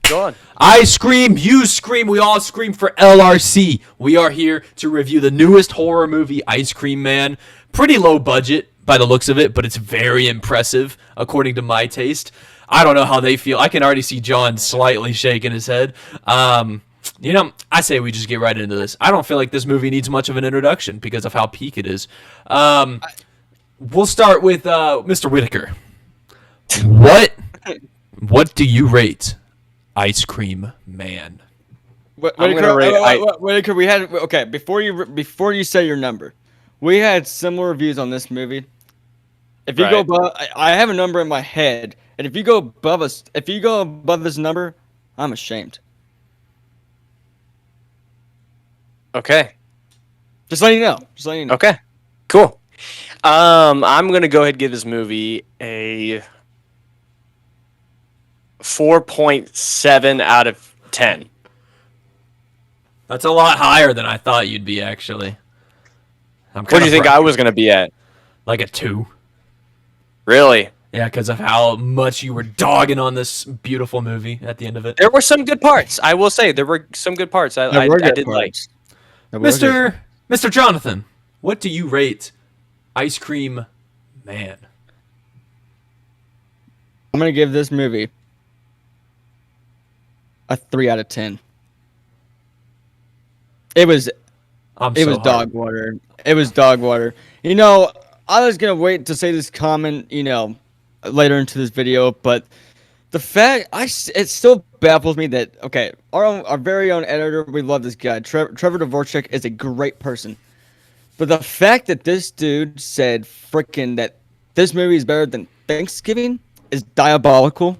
Go on. I scream, you scream, we all scream for LRC. We are here to review the newest horror movie, Ice Cream Man. Pretty low budget by the looks of it, but it's very impressive according to my taste. I don't know how they feel. I can already see John slightly shaking his head. I say we just get right into this. I don't feel like this movie needs much of an introduction because of how peak it is. We'll start with Mr. Whitaker. What do you rate Ice Cream Man? I'm gonna rate. We had before you say your number, we had similar reviews on this movie. If you go above, I have a number in my head, and if you go above this number, I'm ashamed. Okay. Just letting you know. Okay. Cool. I'm gonna go ahead and give this movie a 4.7 out of 10. That's a lot higher than I thought you'd be, actually. What do you think I was gonna be at? Like a 2. Really? Yeah, because of how much you were dogging on this beautiful movie at the end of it. There were some good parts. I will say there were some good parts. I did like. Mr. Jonathan, what do you rate Ice Cream Man? I'm gonna give this movie a 3 out of 10. It was dog water. It was dog water. You know, I was gonna wait to say this comment, later into this video, but the fact it still baffles me that our very own editor, we love this guy. Trevor Dvorak is a great person, but the fact that this dude said freaking that this movie is better than Thanksgiving is diabolical.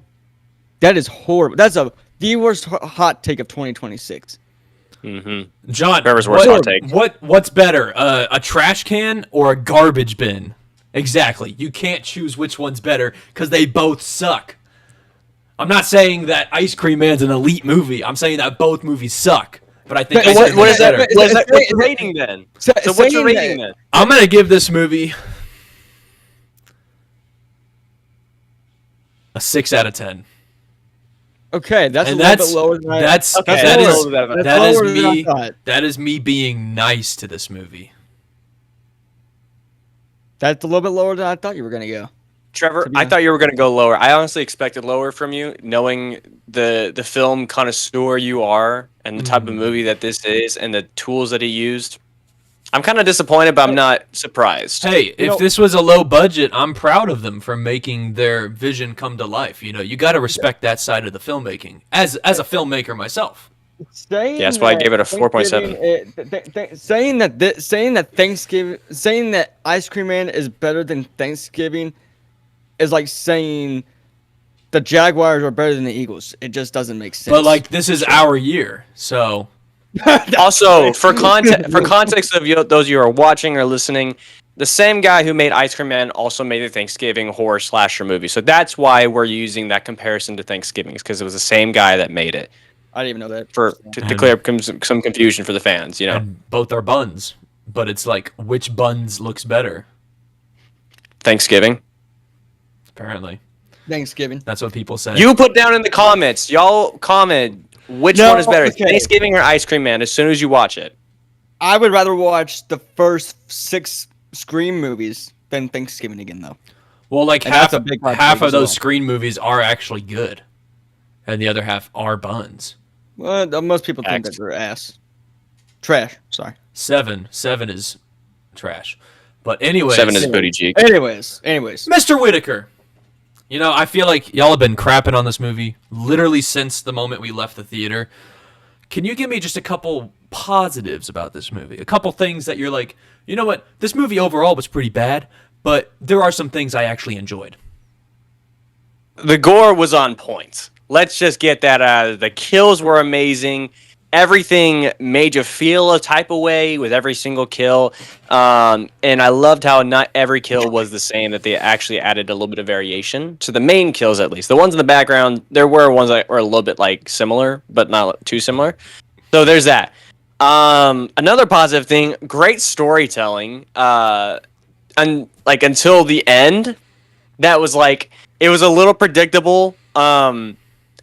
That is horrible. That's the worst hot take of 2026. Mm-hmm. John, Trevor's worst hot take. What's better, a trash can or a garbage bin? Exactly. You can't choose which one's better because they both suck. I'm not saying that Ice Cream Man's an elite movie. I'm saying that both movies suck. But I think what is that? What's your rating then? So what's your rating then? I'm gonna give this movie a 6 out of 10. Okay, that's a little bit lower than I thought. That is me being nice to this movie. That's a little bit lower than I thought you were gonna go. Trevor, I thought you were going to go lower. I honestly expected lower from you, knowing the film connoisseur you are and the type of movie that this is and the tools that he used. I'm kind of disappointed, but I'm not surprised. Hey, if this was a low budget, I'm proud of them for making their vision come to life. You got to respect that side of the filmmaking. As a filmmaker myself. That's why I gave it a 4.7. Saying that Ice Cream Man is better than Thanksgiving is like saying the Jaguars are better than the Eagles. It just doesn't make sense. But this is our year, so. Also, for context of those of you who are watching or listening, the same guy who made Ice Cream Man also made the Thanksgiving horror slasher movie. So that's why we're using that comparison to Thanksgiving, because it was the same guy that made it. I didn't even know that. To clear up some confusion for the fans, And both are buns, but it's like which buns looks better. Thanksgiving. Apparently. Thanksgiving. That's what people say. You put down in the comments. Y'all comment which one is better, Thanksgiving or Ice Cream Man, as soon as you watch it. I would rather watch the first 6 Scream movies than Thanksgiving again, though. Well, half of those Scream movies are actually good, and the other half are buns. Well, most people think that they're ass. Trash. Sorry. 7 is trash. But anyways. 7 is booty cheek. Anyways. Mr. Whitaker. I feel like y'all have been crapping on this movie literally since the moment we left the theater. Can you give me just a couple positives about this movie? A couple things that you're like, you know what? This movie overall was pretty bad, but there are some things I actually enjoyed. The gore was on point. Let's just get that out. The kills were amazing. Everything made you feel a type of way with every single kill. And I loved how not every kill was the same, that they actually added a little bit of variation to the main kills, at least. The ones in the background, there were ones that were a little bit similar, but not too similar. So there's that. Another positive thing, great storytelling. And until the end, that was it was a little predictable. And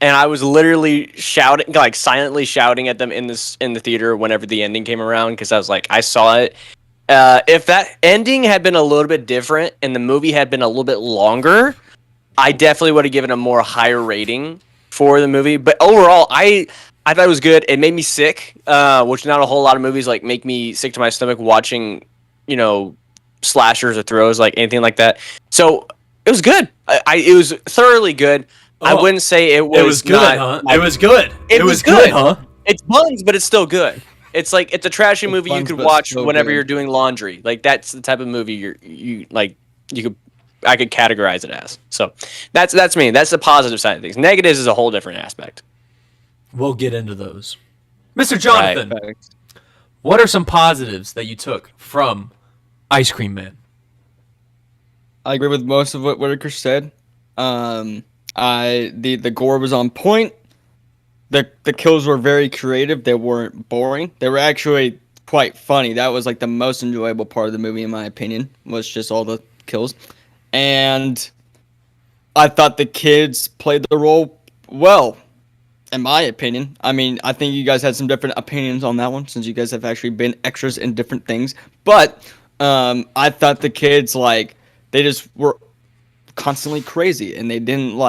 and I was literally shouting, like silently shouting at them in the theater whenever the ending came around, because I was like, I saw it. If that ending had been a little bit different and the movie had been a little bit longer, I definitely would have given a more higher rating for the movie. But overall, I thought it was good. It made me sick, which not a whole lot of movies like make me sick to my stomach watching, slashers or throws, like anything like that. So it was good. It was thoroughly good. I wouldn't say it was good, not, huh? It was good. It was good, huh? It's buns, but it's still good. It's like it's a trashy movie you buns, could but watch still whenever good. you're doing laundry. Like that's the type of movie I could categorize it as. So that's me. That's the positive side of things. Negatives is a whole different aspect. We'll get into those. Mr. Jonathan, Facts. what are some positives that you took from Ice Cream Man? I agree with most of what Whitaker said. The gore was on point. The kills were very creative. They weren't boring. They were actually quite funny. That was like the most enjoyable part of the movie, in my opinion, was just all the kills. And I thought the kids played the role well, in my opinion. I mean, I think you guys had some different opinions on that one, since you guys have actually been extras in different things. But I thought the kids, they just were constantly crazy, and they didn't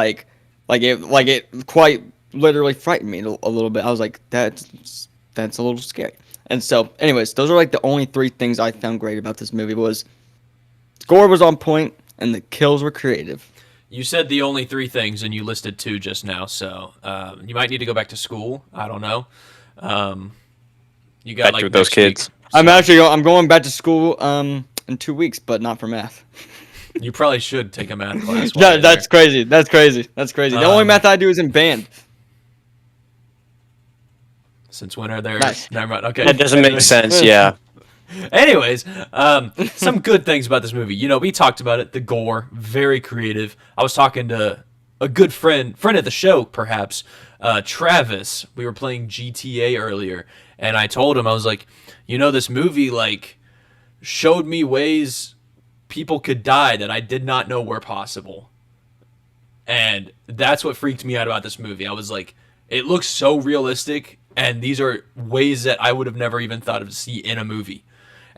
it quite literally frightened me a little bit. I was like, that's a little scary. And so, anyways, those are like the only three things I found great about this movie. Was gore was on point and the kills were creative. You said the only three things, and you listed two just now, so you might need to go back to school. I don't know. You got Back with those kids. I'm going back to school in 2 weeks, but not for math. You probably should take a math class. Yeah, that's crazy. That's crazy. The only math I do is in band. Since when are there? Nice. Never mind. Okay. That doesn't make sense. Yeah. Anyways, some good things about this movie. We talked about it. The gore, very creative. I was talking to a good friend of the show, perhaps, Travis. We were playing GTA earlier, and I told him, I was like, this movie showed me ways people could die that I did not know were possible, and that's what freaked me out about this movie. I was like, it looks so realistic, and these are ways that I would have never even thought of to see in a movie.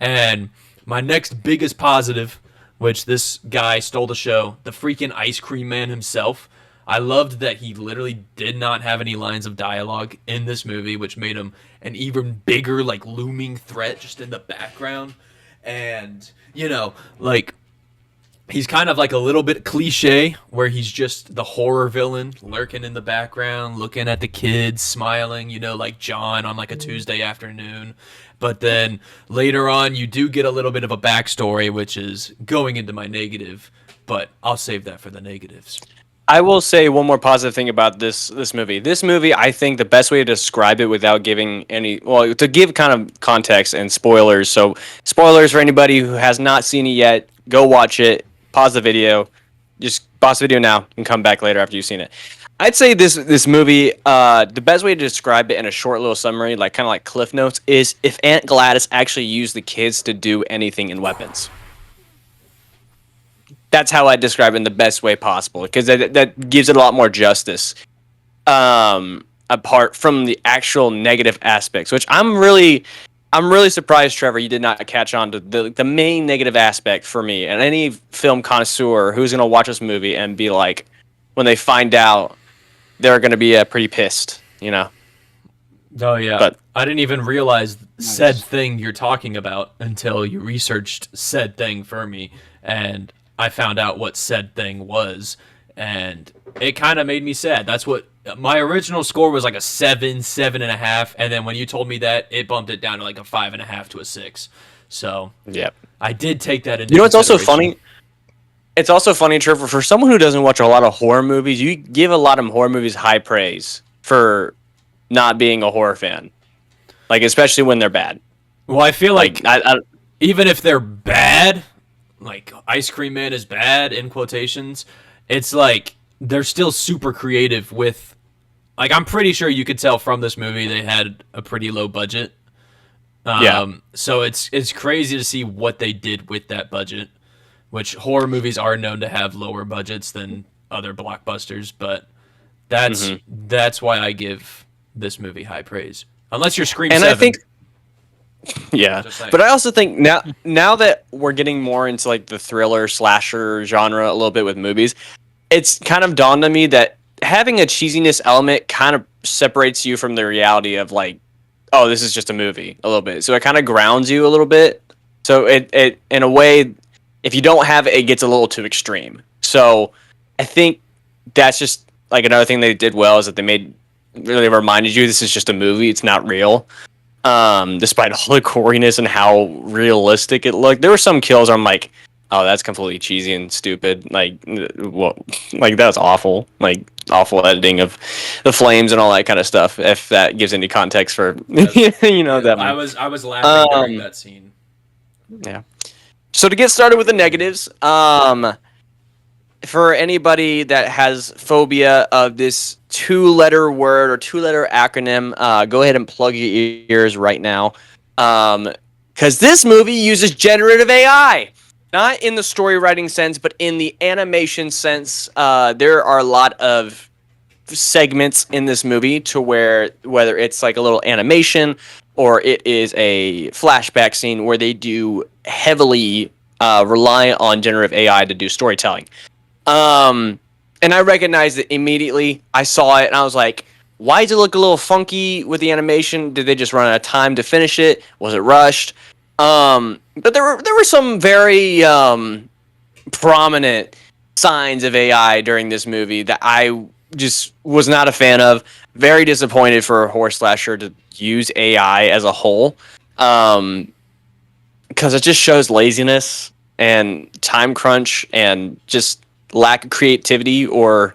And my next biggest positive, which this guy stole the show, the freaking Ice Cream Man himself. I loved that he literally did not have any lines of dialogue in this movie, which made him an even bigger, looming threat just in the background. And, he's kind of like a little bit cliche, where he's just the horror villain lurking in the background, looking at the kids, smiling, like John on a Tuesday afternoon. But then later on, you do get a little bit of a backstory, which is going into my negative, but I'll save that for the negatives. I will say one more positive thing about this movie. This movie, I think the best way to describe it without giving to give kind of context and spoilers. So spoilers for anybody who has not seen it yet, go watch it, pause the video, just pause the video now and come back later after you've seen it. I'd say this movie, the best way to describe it in a short little summary, kind of like Cliff Notes, is if Aunt Gladys actually used the kids to do anything in weapons. That's how I describe it in the best way possible, because that gives it a lot more justice, apart from the actual negative aspects, which I'm really surprised, Trevor, you did not catch on to the main negative aspect for me. And any film connoisseur who's going to watch this movie and be like, when they find out, they're going to be pretty pissed, Oh, yeah. But I didn't even realize said thing you're talking about until you researched said thing for me. And I found out what said thing was, and it kind of made me sad. That's what my original score was, a 7, 7.5, and then when you told me that, it bumped it down to a 5.5 to a 6. So yep, I did take that into. It's also funny. It's also funny, Trevor, for someone who doesn't watch a lot of horror movies, you give a lot of horror movies high praise for not being a horror fan, especially when they're bad. Well, I feel like even if they're bad, Ice Cream Man is bad in quotations, it's they're still super creative with, I'm pretty sure you could tell from this movie they had a pretty low budget. So it's crazy to see what they did with that budget, which horror movies are known to have lower budgets than other blockbusters, but That's why I give this movie high praise. Unless you're Scream And 7. I think, yeah, Just saying. but I also think now that we're getting more into like the thriller slasher genre a little bit with movies, it's kind of dawned on me that having a cheesiness element kind of separates you from the reality of like, oh, this is just a movie a little bit. So it kind of grounds you a little bit. So it in a way, if you don't have it, it gets a little too extreme. So I think that's just like another thing they did well is that they really reminded you this is just a movie. It's not real. Despite all the goriness and how realistic it looked, there were some kills where I'm like, oh, that's completely cheesy and stupid. Like, what? Like that's awful. Like awful editing of the flames and all that kind of stuff. If that gives any context for that. I was laughing during that scene. Yeah. So to get started with the negatives, for anybody that has phobia of this 2-letter word or 2-letter acronym, go ahead and plug your ears right now. Because this movie uses generative AI. Not in the story writing sense, but in the animation sense. There are a lot of segments in this movie to where, whether it's like a little animation or it is a flashback scene where they do heavily rely on generative AI to do storytelling. And I recognized it immediately. I saw it and I was like, why does it look a little funky with the animation? Did they just run out of time to finish it? Was it rushed? But there were some very prominent signs of AI during this movie that I just was not a fan of. Very disappointed for a horror slasher to use AI as a whole, because it just shows laziness and time crunch and just lack of creativity or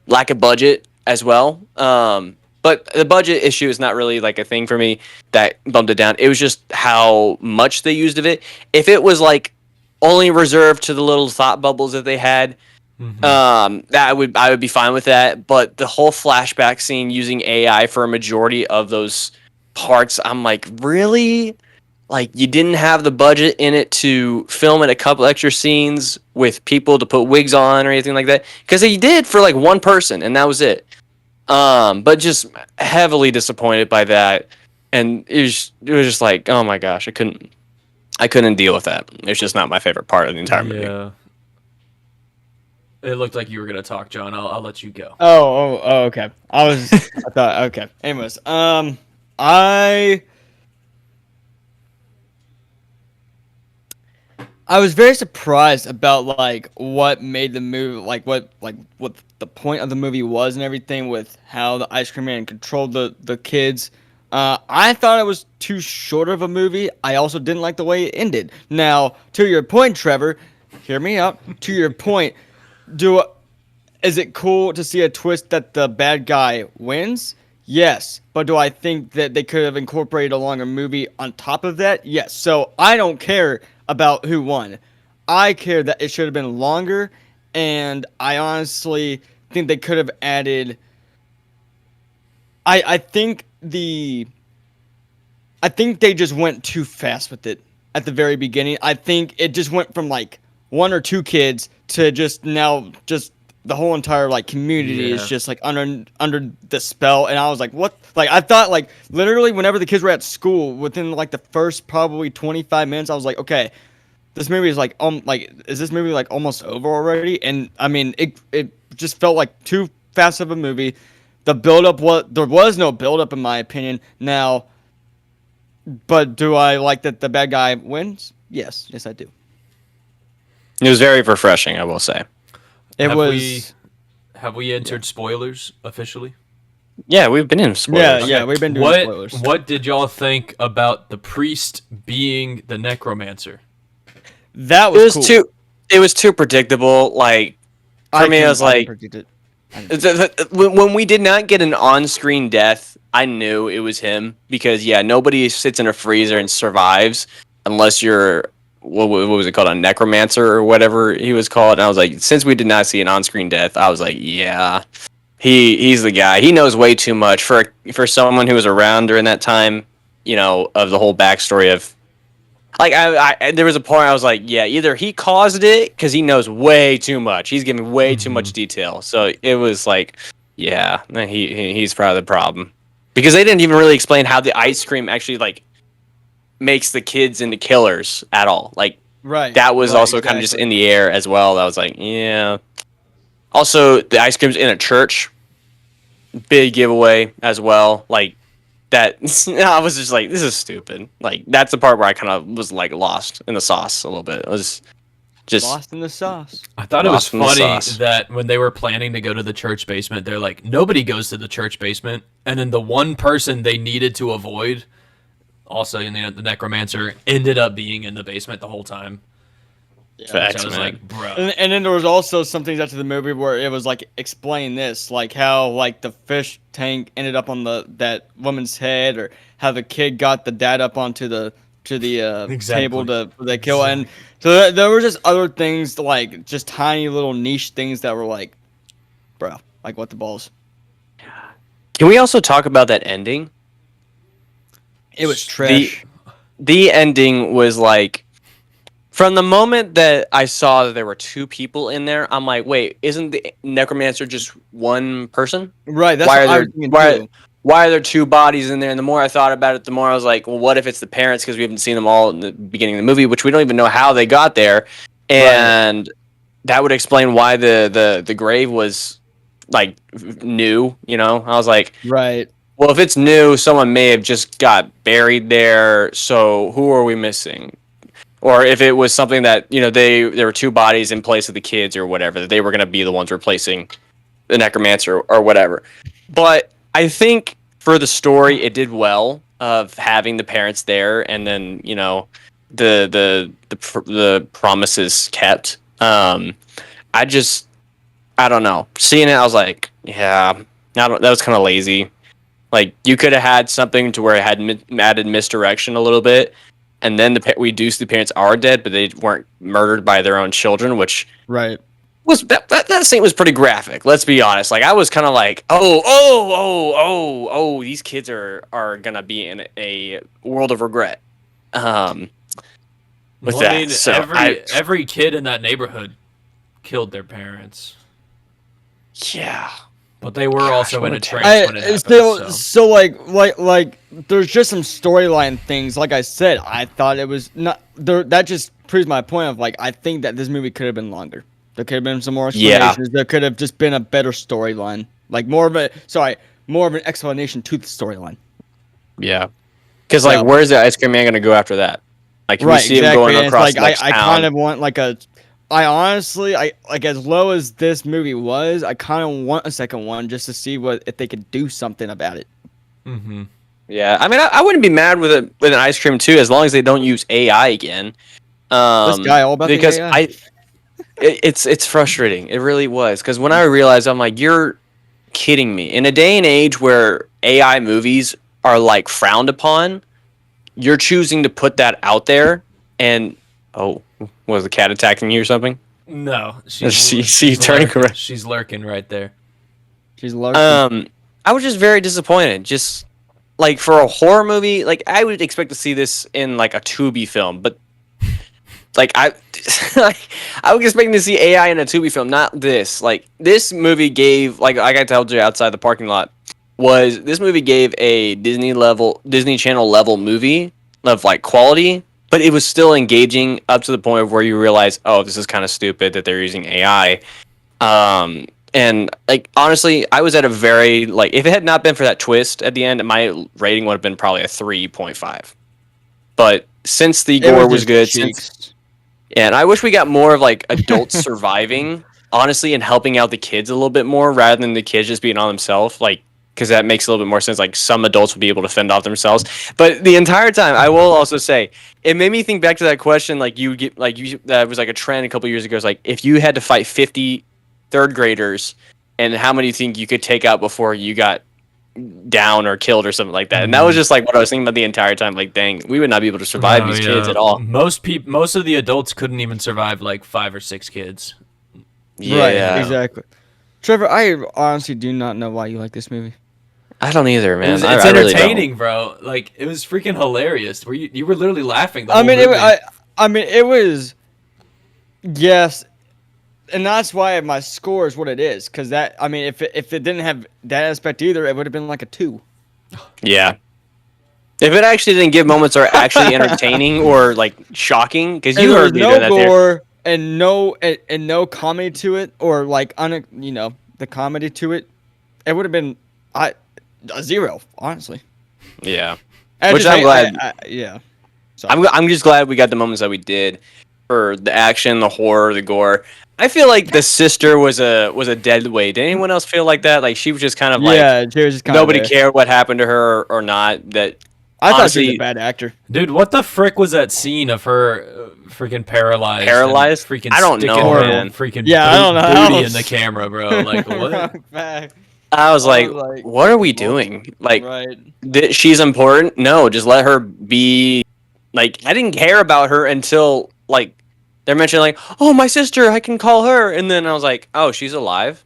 lack of budget as well. But the budget issue is not really like a thing for me that bumped it down. It was just how much they used of it. If it was like only reserved to the little thought bubbles that they had, I would be fine with that. But the whole flashback scene using AI for a majority of those parts, I'm like, really? Like, you didn't have the budget in it to film in a couple extra scenes with people to put wigs on or anything like that? Because they did for like one person, and that was it. But just heavily disappointed by that, and it was just like, oh my gosh, I couldn't deal with that. It's just not my favorite part of the entire movie. Yeah. It looked like you were gonna talk, John. I'll let you go. Oh, okay. I thought, okay. Anyways, I was very surprised about like what made the movie, like what the point of the movie was and everything, with how the Ice Cream Man controlled the kids. I thought it was too short of a movie. I also didn't like the way it ended. Now, to your point, Trevor, hear me out. To your point, is it cool to see a twist that the bad guy wins? Yes, but do I think that they could have incorporated a longer movie on top of that? Yes. So I don't care about who won. I care that it should have been longer, and I honestly think they could have added. I think they just went too fast with it at the very beginning. I think it just went from like one or two kids to just now just the whole entire like community is just like under the spell. And I was like, what? Like, I thought like literally whenever the kids were at school, within like the first probably 25 minutes, I was like, okay, this movie is like is this movie like almost over already? And I mean, it just felt like too fast of a movie. The there was no build up in my opinion. Now, but do I like that the bad guy wins? Yes, I do. It was very refreshing, I will say. Have we entered spoilers officially? Yeah, we've been in spoilers. Yeah, we've been doing spoilers. What did y'all think about the priest being the necromancer? That was cool. It was too predictable. Like, for me, I was like, when we did not get an on-screen death, I knew it was him, because nobody sits in a freezer and survives unless you're what was it called, a necromancer or whatever he was called. And I was like, since we did not see an on-screen death, I was like, yeah, he's the guy. He knows way too much for someone who was around during that time, of the whole backstory of, like, I there was a point I was like, yeah, either he caused it because he knows way too much. He's giving way too much detail. So it was like, Yeah, he's probably the problem because they didn't even really explain how the ice cream actually like makes the kids into killers at all. Like Right. that was right, also kind of just in the air as well. That was like, yeah. Also, the ice cream's in a church. Big giveaway as well. Like that. I was just like, this is stupid. Like that's the part where I kind of was like lost in the sauce a little bit. It was just Lost in the sauce. I thought it was Lost in the funny sauce. that when they were planning to go to the church basement, they're like, nobody goes to the church basement. And then the one person they needed to avoid, also, you know, the necromancer, ended up being in the basement the whole time. facts, So I was man. like, bro. And then there was also some things after the movie where it was like explain this, like how like the fish tank ended up on that woman's head, or how the kid got the dad up onto the Exactly. table to for the kill, and so there were just other things like just tiny little niche things that were like, bro, like what the balls. Can we also talk about that ending? It was trash. The ending was like, from the moment that I saw that there were two people in there, I'm like, wait, isn't the necromancer just one person? Right. That's why what are I there was thinking too. why are there two bodies in there? And the more I thought about it, the more I was like, well, what if it's the parents, because we haven't seen them all in the beginning of the movie, which we don't even know how they got there, and that would explain why the grave was like new. You know, I was like, Right. well, if it's new, someone may have just got buried there. So who are we missing? Or if it was something that, you know, there were two bodies in place of the kids or whatever, that they were going to be the ones replacing the necromancer or whatever. But I think for the story, it did well of having the parents there, and then, you know, the promises kept. I don't know. Seeing it, I was like, yeah, that was kind of lazy. Like, you could have had something to where it had added misdirection a little bit, and then we do see the parents are dead, but they weren't murdered by their own children, which Right. was that scene was pretty graphic. Let's be honest. Like, I was kind of like, oh, these kids are gonna be in a world of regret. With Well, that, I mean, so every kid in that neighborhood killed their parents. yeah. But they were also in a trance when it happened. So like there's just some storyline things. Like I said, I thought it was not there. That just proves my point of like I think that this movie could have been longer. There could have been some more explanations. There could have just been a better storyline, like more of an explanation to the storyline. Yeah. Because like, where's the ice cream man gonna go after that? Like, can we see him going across the next I town? kind of want like a. I honestly, like as low as this movie was, I kind of want a second one just to see if they could do something about it. Mm-hmm. Yeah, I mean, I wouldn't be mad with an ice cream too, as long as they don't use AI again. This guy all about because the AI. it's frustrating. It really was, because when I realized, I'm like, you're kidding me. In a day and age where AI movies are like frowned upon, you're choosing to put that out there, and was the cat attacking you or something? No, she's turning around. She's lurking right there. She's lurking. I was just very disappointed. Just like for a horror movie, like I would expect to see this in like a Tubi film, but like I was expecting to see AI in a Tubi film, not this. Like this movie gave, like I told you outside the parking lot, this movie gave a Disney Channel level movie of like quality. But it was still engaging up to the point of where you realize, oh, this is kind of stupid that they're using AI. And like honestly, I was at a very like, if it had not been for that twist at the end, my rating would have been probably a 3.5. But since the gore was good, and I wish we got more of like adults surviving, honestly, and helping out the kids a little bit more rather than the kids just being on themselves. Like, because that makes a little bit more sense. Like some adults would be able to fend off themselves, but the entire time, I will also say, it made me think back to that question. Like that was like a trend a couple years ago. It's like, if you had to fight 50 third graders, and how many do you think you could take out before you got down or killed or something like that? And that was just like what I was thinking about the entire time. Like, dang, we would not be able to survive these kids at all. Most of the adults couldn't even survive like 5 or 6 kids. Yeah, right, exactly. Trevor, I honestly do not know why you like this movie. I don't either, man. It's I really entertaining, don't. bro. Like, it was freaking hilarious. Where you were literally laughing. It was. Yes. and that's why my score is what it is. Because that, I mean, if it didn't have that aspect either, it would have been like a 2. Yeah. If it actually didn't give moments that are actually entertaining or like shocking, because you heard me no doing that there. gore and no comedy to it, or like the comedy to it, it would have been a 0, honestly. Yeah. I Which just I'm hate- glad. yeah. I'm just glad we got the moments that we did for the action, the horror, the gore. I feel like the sister was a dead weight. Did anyone else feel like that? Like she was just kind of like Yeah, she was just kind nobody of cared what happened to her or not. That I thought she honestly, was a bad actor. Dude, what the frick was that scene of her freaking paralyzed? Paralyzed? Freaking I don't sticking know, her man. Freaking Yeah, I don't know how booty else. in the camera, bro. Like what? Back. I was like, like, what are we doing? Like, Right. she's important. No, just let her be. Like, I didn't care about her until like they're mentioning like, oh, my sister, I can call her, and then I was like, oh, she's alive.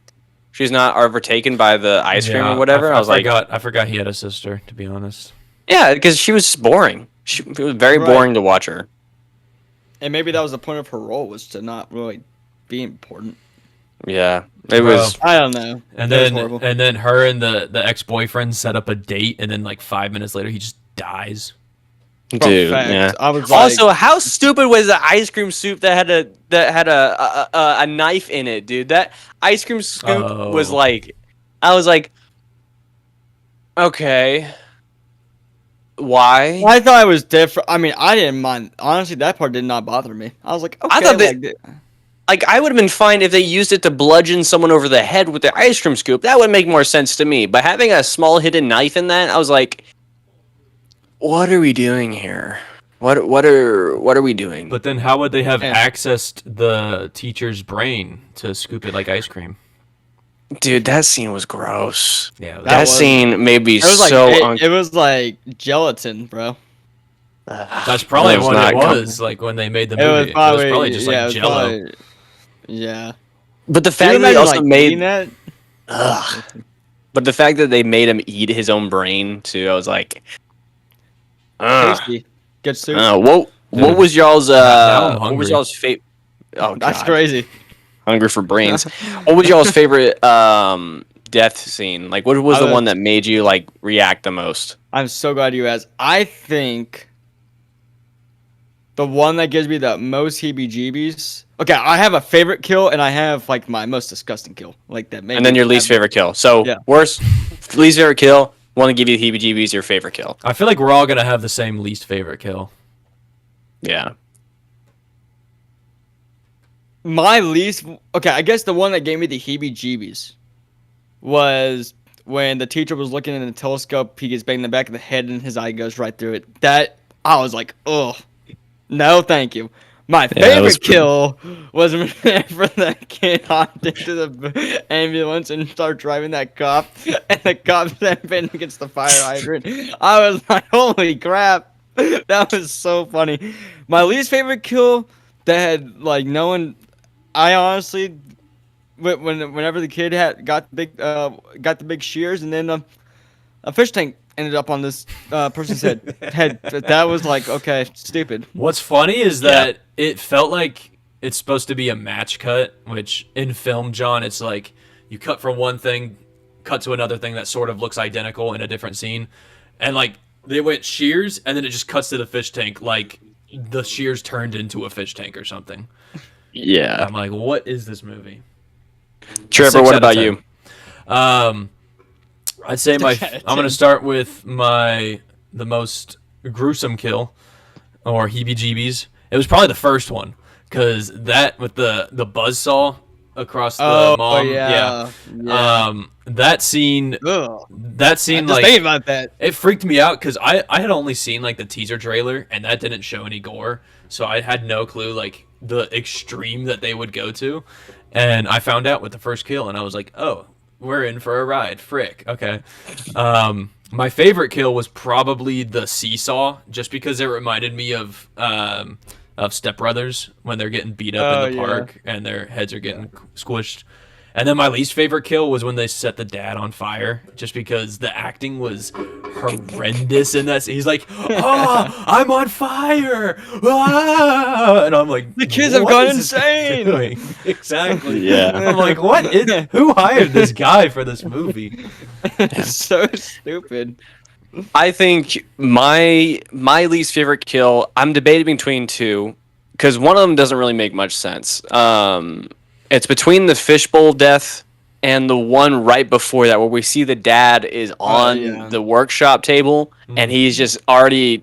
She's not overtaken by the ice cream Yeah, or whatever. I forgot he had a sister. To be honest. Yeah, because she was boring. It was very Right. boring to watch her. And maybe that was the point of her role, was to not really be important. Yeah, Bro. it was. I don't know. And That was then horrible. and then her and the ex-boyfriend set up a date, and then like 5 minutes later he just dies. Bro, Dude, facts. yeah. I was like, Also, how stupid was the ice cream soup that had a knife in it, dude? That ice cream scoop was Oh. like, I was like, okay, why? I thought it was different. I mean, I didn't mind. Honestly, that part did not bother me. I was like, okay. I thought that- like, Like, I would have been fine if they used it to bludgeon someone over the head with the ice cream scoop. That would make more sense to me. But having a small hidden knife in that, I was like, what are we doing here? What are we doing? But then how would they have Yeah. accessed the teacher's brain to scoop it like ice cream? Dude, that scene was gross. Yeah, That That was- scene made me it was like so it was like gelatin, bro. that's probably That was what not it com- was. Like when they made the It was movie, probably, just yeah, like it was Jello. probably- yeah. But the Can you fact that they imagine, also like, made eating that? Ugh. But the fact that they made him eat his own brain too, I was like, Tasty. Good soup. what was y'all's Now I'm what hungry. was y'all's favorite? Oh, That's God. crazy. Hungry for brains. What was y'all's favorite death scene? Like, what was I the one was- that made you like react the most? I'm so glad you asked. I think the one that gives me the most heebie-jeebies. Okay, I have a favorite kill, and I have like my most disgusting kill. Like that. And then your least favorite kill. So Yeah. worst, least favorite kill. Want to give you the heebie-jeebies? Your favorite kill? I feel like we're all gonna have the same least favorite kill. Yeah. My least. Okay, I guess the one that gave me the heebie-jeebies was when the teacher was looking in the telescope. He gets banged in the back of the head, and his eye goes right through it. That I was like, oh, no, thank you. My that was favorite kill was whenever that kid hopped into the ambulance and started driving that cop, and the cop then been against the fire hydrant. I was like, holy crap. That was so funny. My least favorite kill that had, like, no one. I honestly. Whenever the kid got the big shears, and then a fish tank ended up on this person's head. That was like, okay, stupid. What's funny is that it felt like it's supposed to be a match cut, which in film, John, it's like you cut from one thing, cut to another thing that sort of looks identical in a different scene, and like they went shears, and then it just cuts to the fish tank, like the shears turned into a fish tank or something. Yeah. I'm like, what is this movie? Trevor, 6 what out of about 10. you? I'd say my. 6 out of I'm gonna 10. start with the most gruesome kill, or heebie-jeebies. It was probably the first one, because that with the buzzsaw across the mom. yeah. That scene. Ugh. That scene, Just like, thinking about that. it freaked me out because I had only seen like the teaser trailer, and that didn't show any gore, so I had no clue like the extreme that they would go to, and I found out with the first kill, and I was like, oh, we're in for a ride. Frick. Okay. My favorite kill was probably the seesaw, just because it reminded me of Step Brothers when they're getting beat up in the Oh, yeah. park and their heads are getting squished. And then my least favorite kill was when they set the dad on fire, just because the acting was horrendous in that scene. He's like, "Oh, I'm on fire!" Ah! And I'm like, The kids have "What gone is this guy insane!" doing?" Exactly. Yeah. I'm like, who hired this guy for this movie? It's so stupid. I think my least favorite kill, I'm debating between two, because one of them doesn't really make much sense. It's between the fishbowl death and the one right before that, where we see the dad is on the workshop table and he's just already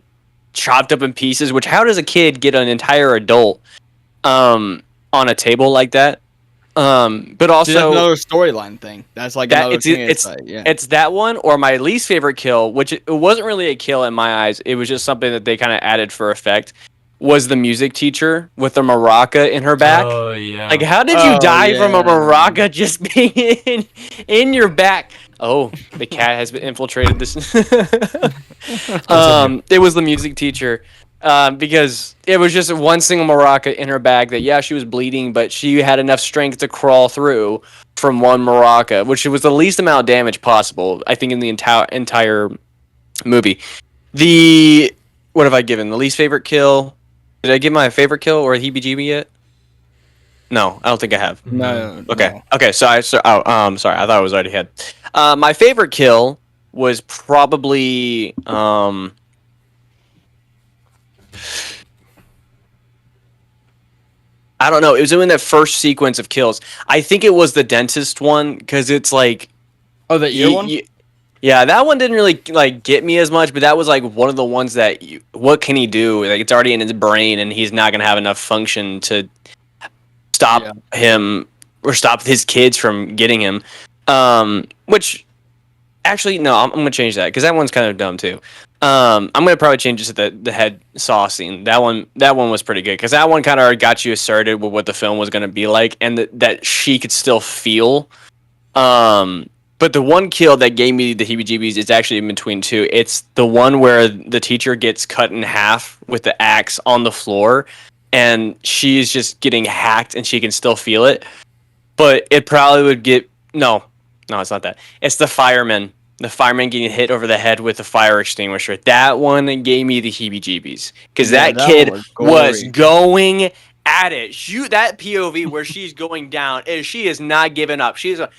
chopped up in pieces. Which, how does a kid get an entire adult on a table like that? But also, that's another storyline thing. That's like that another thing. it's that one, or my least favorite kill, which it wasn't really a kill in my eyes. It was just something that they kind of added for effect. Was the music teacher with the maraca in her back? Oh yeah. Like, how did you die from a maraca just being in your back? Oh, the cat has been infiltrated this. It was the music teacher. Because it was just one single maraca in her bag that, she was bleeding, but she had enough strength to crawl through from one maraca, which was the least amount of damage possible, I think, in the entire movie. What have I given? The least favorite kill? Did I give my favorite kill or a heebie-jeebie yet? No, I don't think I have. No. Okay. No. Okay. Sorry. Sorry. I thought I was already had. My favorite kill was probably I don't know. It was in that first sequence of kills. I think it was the dentist one, because it's like, Oh, the ear one. yeah, that one didn't really like get me as much, but that was like one of the ones that what can he do? Like, it's already in his brain, and he's not gonna have enough function to stop him or stop his kids from getting him. Which actually, no, I'm gonna change that, because that one's kind of dumb too. I'm gonna probably change it to the head saw scene. That one was pretty good, because that one kind of got you asserted with what the film was gonna be like, and that she could still feel. But the one kill that gave me the heebie-jeebies is actually in between two. It's the one where the teacher gets cut in half with the axe on the floor, and she's just getting hacked, and she can still feel it. But it probably would get no, it's not that. It's the fireman. The fireman getting hit over the head with a fire extinguisher. That one gave me the heebie-jeebies, because that kid was going at it. Shoot that POV where she's going down, and she is not giving up. She's like,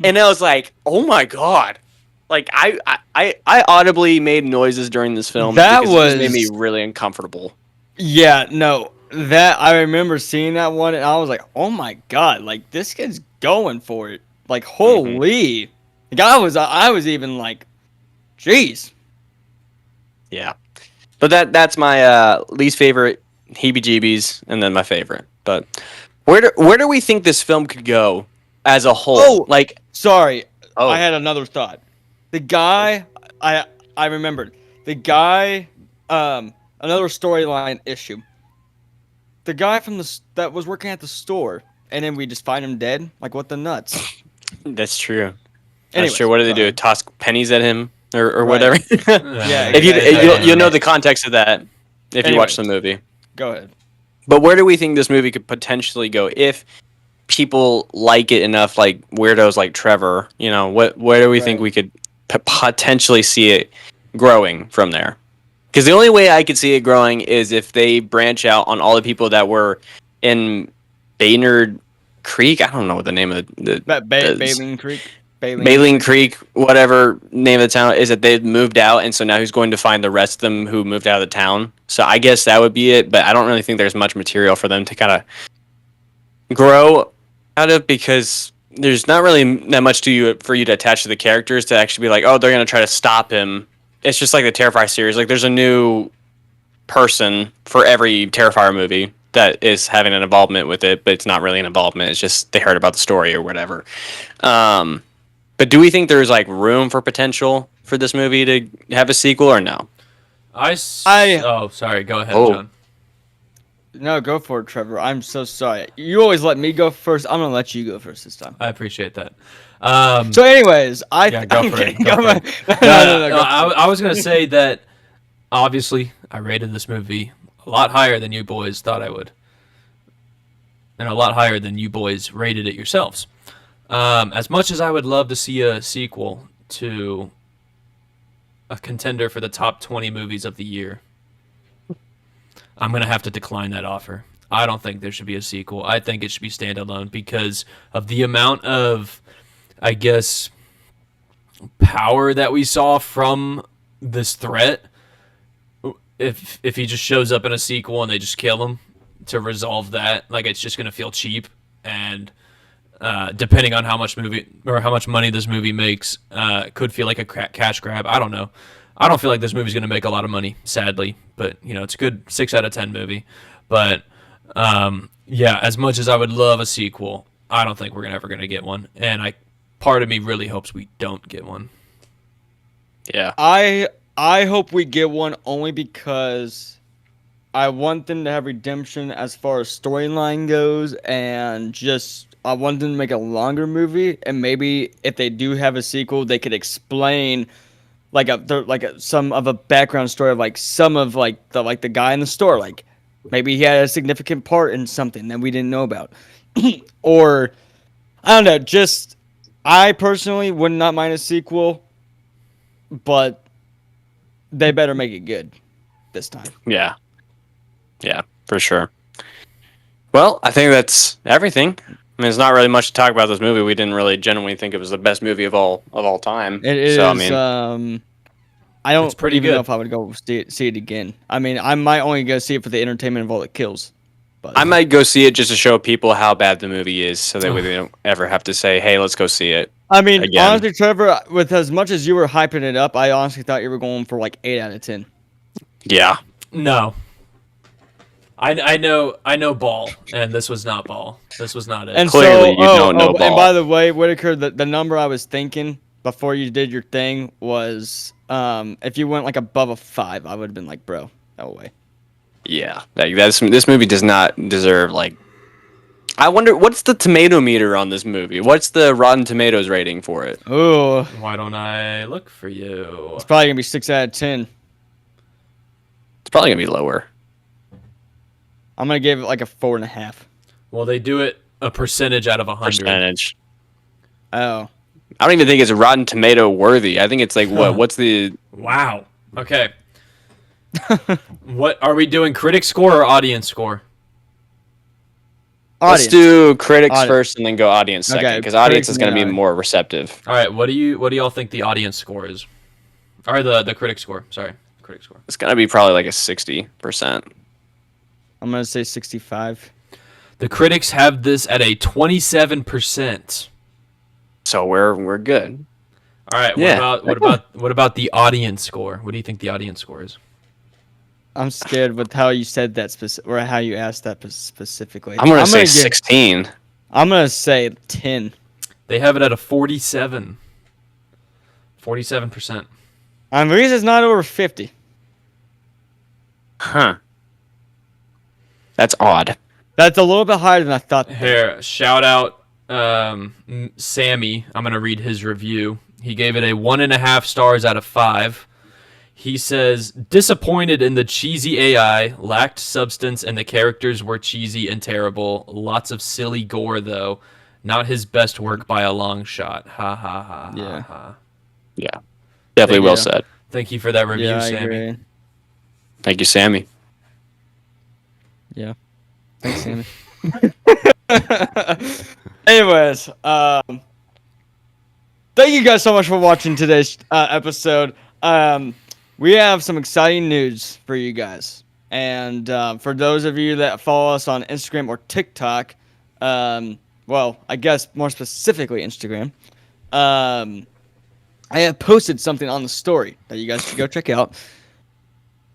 and I was like, oh my god! Like, I audibly made noises during this film. That because it made me really uncomfortable. Yeah, no, that I remember seeing that one, and I was like, oh my god! Like, this kid's going for it. Like, holy! Like, I was even like, jeez. Yeah, but that's my least favorite heebie-jeebies, and then my favorite. But where do we think this film could go as a whole? Oh, like, sorry, I had another thought. The guy, I remembered. The guy, another storyline issue. The guy that was working at the store, and then we just find him dead. Like, what the nuts? That's true. Anyways, That's true. What do they do? Toss pennies at him or Right. whatever? Yeah, If you'll know the context of that if you watch the movie. Go ahead. But where do we think this movie could potentially go if people like it enough, like weirdos like Trevor? You know, where do we think we could potentially see it growing from there? Because the only way I could see it growing is if they branch out on all the people that were in Baynard Creek. I don't know what the name of Baleen Creek. Baleen Creek, whatever name of the town is, that they've moved out, and so now he's going to find the rest of them who moved out of the town. So I guess that would be it, but I don't really think there's much material for them to kind of grow out of, because there's not really that much for you to attach to the characters to actually be like, oh, they're going to try to stop him. It's just like the Terrifier series. Like, there's a new person for every Terrifier movie that is having an involvement with it, but it's not really an involvement. It's just they heard about the story or whatever. But do we think there's like room for potential for this movie to have a sequel, or no? Oh, sorry. Go ahead, John. No, go for it, Trevor. I'm so sorry. You always let me go first. I'm gonna let you go first this time. I appreciate that. So, anyways, go for it. No, I was gonna say that obviously I rated this movie a lot higher than you boys thought I would. and a lot higher than you boys rated it yourselves. As much as I would love to see a sequel to a contender for the top 20 movies of the year, I'm going to have to decline that offer. I don't think there should be a sequel. I think it should be standalone because of the amount of, I guess, power that we saw from this threat. If he just shows up in a sequel and they just kill him to resolve that, like, it's just going to feel cheap. And depending on how much money this movie makes, could feel like a cash grab. I don't know. I don't feel like this movie's going to make a lot of money, sadly. But, it's a good 6 out of 10 movie. But, yeah, as much as I would love a sequel, I don't think we're ever going to get one. And part of me really hopes we don't get one. Yeah. I hope we get one only because I want them to have redemption as far as storyline goes, and just I want them to make a longer movie, and maybe if they do have a sequel, they could explain some of a background story of like some of the guy in the store, like maybe he had a significant part in something that we didn't know about, or I don't know. Just I personally would not mind a sequel, but they better make it good this time. Yeah. Yeah, for sure. Well, I think that's everything. I mean, there's not really much to talk about this movie. We didn't really genuinely think it was the best movie of all time. It is. So, I mean, I don't pretty even know good. if I would go see it again. I mean, I might only go see it for the entertainment of all the kills. But I might go see it just to show people how bad the movie is, so that way they don't ever have to say, "Hey, let's go see it." I mean, again. honestly, Trevor, with as much as you were hyping it up, I honestly thought you were going for like 8 out of 10. Yeah. No. I know Ball, and this was not Ball. This was not it. And Clearly, you don't know And Ball. by the way, Whitaker, the number I was thinking before you did your thing was, if you went like above a 5, I would have been like, bro, no way. Yeah. This movie does not deserve, like... I wonder, what's the tomato meter on this movie? What's the Rotten Tomatoes rating for it? Ooh, Why don't I look for you? it's probably gonna be 6 out of 10. It's probably going to be lower. I'm gonna give it like a 4.5. Well, they do it a percentage out of 100. Percentage. Oh, I don't even think it's Rotten Tomato worthy. I think it's like, what's the... Wow. Okay. What are we doing? Critic score or audience score? Let's audience. do critics Audience. first and then go audience second, Okay, because audience critics is and going to then be more receptive. All right. What do y'all think the audience score is? Or the critic score? Sorry, critic score. It's going to be probably like a 60%. I'm gonna say 65. The critics have this at a 27%. So we're good. All right. Yeah. What about the audience score? What do you think the audience score is? I'm scared with how you said that or how you asked that specifically. I'm going to say give- 16. I'm gonna say 10. They have it at a 47. 47%. The reason it's not over 50. Huh. That's odd. That's a little bit higher than I thought. Here, shout out Sammy. I'm going to read his review. He gave it a 1.5 stars out of 5. He says, disappointed in the cheesy AI, lacked substance, and the characters were cheesy and terrible. Lots of silly gore, though. Not his best work by a long shot. Ha ha ha. Yeah. Ha, ha. Yeah. Definitely well Yeah. said. Thank you for that review, Yeah, I Sammy. agree. Thank you, Sammy. Yeah. Thanks, Sammy. Anyways, thank you guys so much for watching today's episode. We have some exciting news for you guys. And for those of you that follow us on Instagram or TikTok, well, I guess more specifically Instagram, I have posted something on the story that you guys should go check out.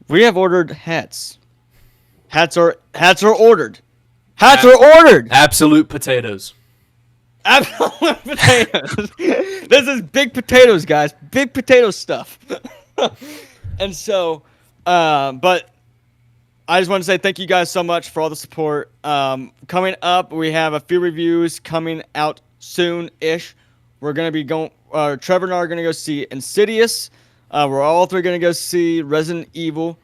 We have ordered hats. Hats are ordered. Hats are ordered. Absolute potatoes. Absolute potatoes. This is big potatoes, guys. Big potato stuff. And so, but I just want to say thank you guys so much for all the support. Coming up, we have a few reviews coming out soon-ish. We're going to be going, Trevor and I are going to go see Insidious. We're all three going to go see Resident Evil.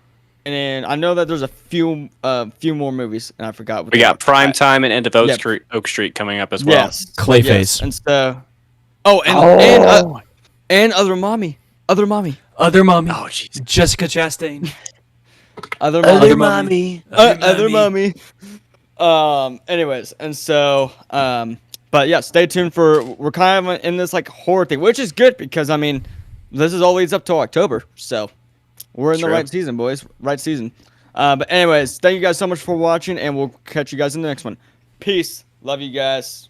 and I know that there's a few more movies, and I forgot. What We they got are. Prime Time and End of Oak Yeah. Street, Oak Street coming up as well. Yes, Clayface. yes. And so, and other mommy. Other mommy. Oh, jeez. Jessica Chastain. Other Other mommy. mommy. Other mommy. Anyways, and so, but yeah, stay tuned for. We're kind of in this like horror thing, which is good because I mean, this is all leads up to October, so we're in the True. right season, boys. Right season. But anyways, thank you guys so much for watching, and we'll catch you guys in the next one. Peace. Love you guys.